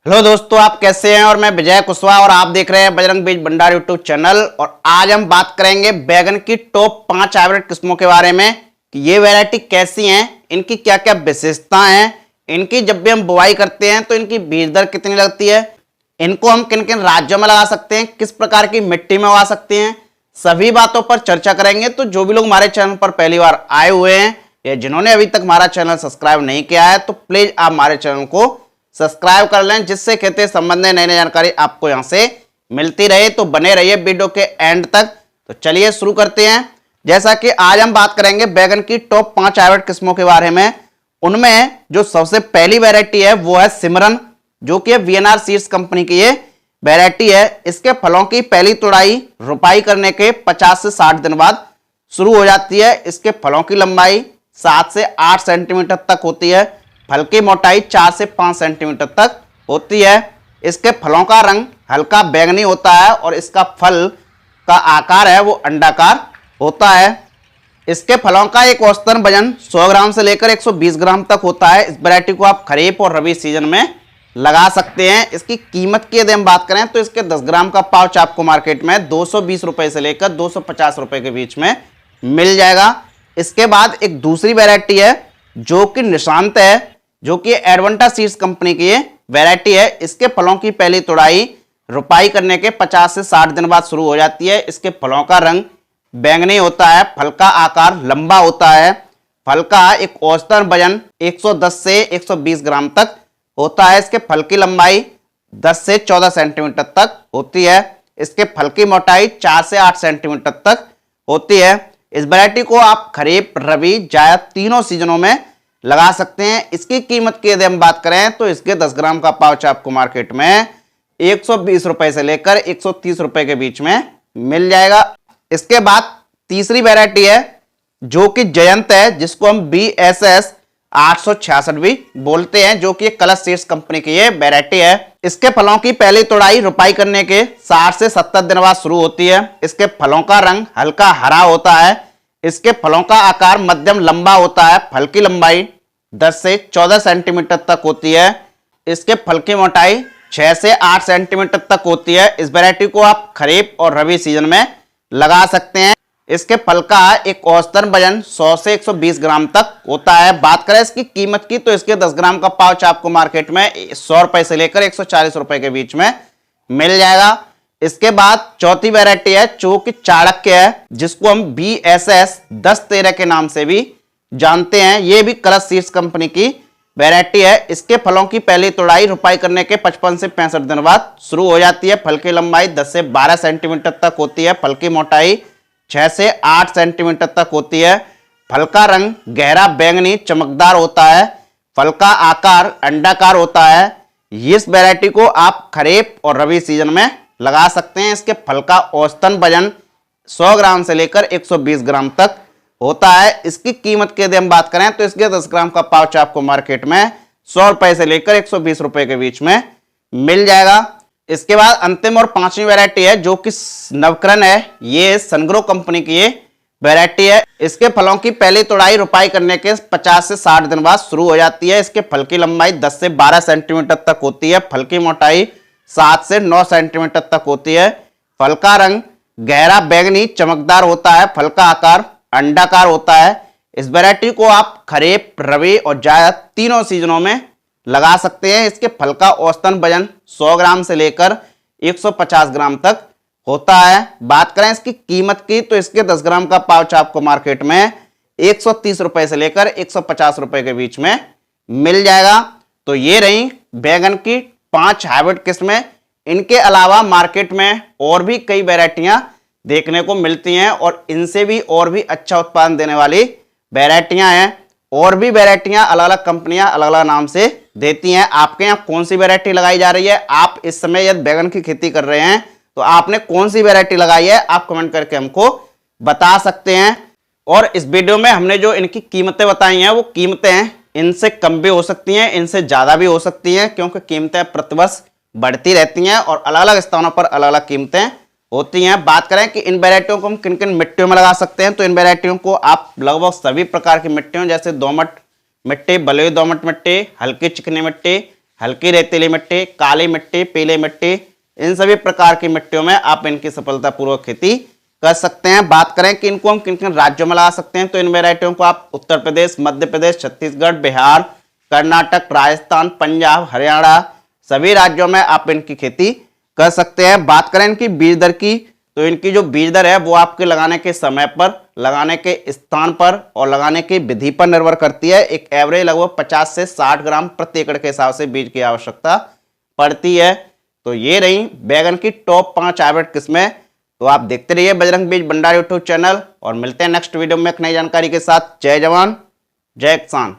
Hello दोस्तों, आप कैसे हैं। और मैं विजय कुशवाहा और आप देख रहे हैं बजरंग बीज भंडार यूट्यूब चैनल। और आज हम बात करेंगे बैगन की टॉप 5 हाइब्रिड किस्मों के बारे में कि ये वैरायटी कैसी हैं, इनकी क्या क्या विशेषताएं हैं, इनकी जब भी हम बुआई करते हैं तो इनकी बीज दर कितनी लगती है, इनको हम किन किन राज्यों में लगा सकते हैं, किस प्रकार की मिट्टी में उगा सकते हैं, सभी बातों पर चर्चा करेंगे। तो जो भी लोग हमारे चैनल पर पहली बार आए हुए हैं या जिन्होंने अभी तक हमारा चैनल सब्सक्राइब नहीं किया है तो प्लीज आप हमारे चैनल को सब्सक्राइब कर लें, जिससे खेती संबंधी नई नई जानकारी आपको यहां से मिलती रहे। तो बने रहिए वीडियो के एंड तक। तो चलिए शुरू करते हैं। जैसा कि आज हम बात करेंगे बैगन की टॉप 5 हाइब्रिड किस्मों के बारे में। उनमें जो सबसे पहली वैरायटी है वो है सिमरन, जो कि वीएनआर सीड्स कंपनी की ये वैरायटी है। इसके फलों की पहली तुड़ाई रुपाई करने के 50 से 60 दिन बाद शुरू हो जाती है। इसके फलों की लंबाई 7 से 8 सेंटीमीटर तक होती है। फल की मोटाई 4 से 5 सेंटीमीटर तक होती है। इसके फलों का रंग हल्का बैंगनी होता है और इसका फल का आकार है वो अंडाकार होता है। इसके फलों का एक औसतन वजन 100 ग्राम से लेकर 120 ग्राम तक होता है। इस वैरायटी को आप खरीफ और रबी सीजन में लगा सकते हैं। इसकी कीमत की यदि हम बात करें तो इसके 10 ग्राम का पाउच आपको मार्केट में 220 रुपए से लेकर 250 रुपए के बीच में मिल जाएगा। इसके बाद एक दूसरी वैरायटी है जो कि निशांत है, जो कि एडवेंटा सीड्स कंपनी की ये वैरायटी है। इसके फलों की पहली तुड़ाई रुपाई करने के 50 से 60 दिन बाद शुरू हो जाती है। इसके फलों का रंग बैंगनी होता है। फल का आकार लंबा होता है। फल का एक औसतन वजन 110 से 120 ग्राम तक होता है। इसके फल की लंबाई 10 से 14 सेंटीमीटर तक होती है। इसके फल की मोटाई 4 से 8 सेंटीमीटर तक होती है। इस वैरायटी को आप खरीफ, रबी, जायद तीनों सीजनों में लगा सकते हैं। इसकी कीमत की यदि हम बात करें तो इसके 10 ग्राम का पाउच आपको मार्केट में 120 रुपए से लेकर 130 रुपए के बीच में मिल जाएगा। इसके बाद तीसरी वैरायटी है जो कि जयंत है, जिसको हम BSS 866 भी बोलते हैं, जो कि कलश सीड्स कंपनी की ये वैरायटी है। इसके फलों की पहली तुड़ाई रुपाई करने के 60 से 70 दिन बाद शुरू होती है। इसके फलों का रंग हल्का हरा होता है। इसके फलों का आकार मध्यम लंबा होता है। फल की लंबाई 10 से 14 सेंटीमीटर तक होती है। इसके फल की मोटाई 6 से 8 सेंटीमीटर तक होती है। इस वैरायटी को आप खरीफ और रबी सीजन में लगा सकते हैं। इसके फल का एक औसतन वजन 100 से 120 ग्राम तक होता है। बात करें इसकी कीमत की तो इसके 10 ग्राम का पाउच आपको मार्केट में 100 रुपए से लेकर 140 रुपए के बीच में मिल जाएगा। इसके बाद चौथी वैरायटी है जो कि चाणक्य है, जिसको हम BSS 1013 के नाम से भी जानते हैं। ये भी कलश सीड्स कंपनी की वैरायटी है। इसके फलों की पहली तुड़ाई रुपाई करने के 55 से 65 दिन बाद शुरू हो जाती है। फल की लंबाई 10 से 12 सेंटीमीटर तक होती है। फल की मोटाई 6 से 8 सेंटीमीटर तक होती है। फल का रंग गहरा बैंगनी चमकदार होता है। फल का आकार अंडाकार होता है। इस वैरायटी को आप खरीफ और रबी सीजन में लगा सकते हैं। इसके फल का औसतन वजन 100 ग्राम से लेकर 120 ग्राम तक होता है। इसकी कीमत की यदि हम बात करें तो इसके 10 ग्राम का पाउच आपको मार्केट में 100 रुपए से लेकर 120 रुपए के बीच में मिल जाएगा। इसके बाद अंतिम और पांचवी वैरायटी है जो कि नवकरण है। ये सनग्रो कंपनी की ये वैरायटी है। इसके फलों की पहली तुड़ाई रुपाई करने के 50 से 60 दिन बाद शुरू हो जाती है। इसके फल की लंबाई 10 से 12 सेंटीमीटर तक होती है। फल की मोटाई 7 से 9 सेंटीमीटर तक होती है। फल का रंग गहरा बैंगनी चमकदार होता है। फल का आकार अंडाकार होता है। इस वैरायटी को आप खरीफ, रबी और जायद तीनों सीजनों में लगा सकते हैं। इसके फल का औसतन वजन 100 ग्राम से लेकर 150 ग्राम तक होता है। बात करें इसकी कीमत की तो इसके 10 ग्राम का पाउच आपको मार्केट में 130 रुपए से लेकर 150 रुपए के बीच में मिल जाएगा। तो ये रही बैगन की 5 हाइब्रिड किस्में। इनके अलावा मार्केट में और भी कई वैरायटियां देखने को मिलती हैं और इनसे भी और भी अच्छा उत्पादन देने वाली वैरायटियां हैं। और भी वैरायटियां अलग अलग कंपनियां अलग अलग नाम से देती हैं। आपके यहाँ कौन सी वैरायटी लगाई जा रही है, आप इस समय यदि बैगन की खेती कर रहे हैं तो आपने कौन सी वैरायटी लगाई है, आप कमेंट करके हमको बता सकते हैं। और इस वीडियो में हमने जो इनकी कीमतें बताई हैं वो कीमतें इनसे कम भी हो सकती हैं, इनसे ज्यादा भी हो सकती हैं, क्योंकि कीमतें प्रतिवर्ष बढ़ती रहती हैं और अलग अलग स्थानों पर अलग अलग कीमतें होती हैं। बात करें कि इन वैरायटियों को हम किन किन मिट्टियों में लगा सकते हैं तो इन वैरायटियों को आप लगभग सभी प्रकार की मिट्टियों जैसे दोमट मिट्टी, बलुई दोमट मिट्टी, हल्की चिकनी मिट्टी, हल्की रेतीली मिट्टी, काली मिट्टी, पीली मिट्टी, इन सभी प्रकार की मिट्टियों में आप इनकी सफलतापूर्वक खेती कर सकते हैं। बात करें कि इनको हम किन किन राज्यों में लगा सकते हैं, तो इन वेराइटियों को आप उत्तर प्रदेश, मध्य प्रदेश, छत्तीसगढ़, बिहार, कर्नाटक, राजस्थान, पंजाब, हरियाणा सभी राज्यों में आप इनकी खेती कर सकते हैं। बात करें इनकी बीज दर की, तो इनकी जो बीज दर है वो आपके लगाने के समय पर, लगाने के स्थान पर और लगाने की विधि पर निर्भर करती है। एक एवरेज लगभग 50 से 60 ग्राम प्रति एकड़ के हिसाब से बीज की आवश्यकता पड़ती है। तो ये रही बैगन की टॉप 5 हाइब्रिड किस्में। तो आप देखते रहिए बजरंग बीज भंडार यूट्यूब चैनल और मिलते हैं नेक्स्ट वीडियो में एक नई जानकारी के साथ। जय जवान, जय किसान।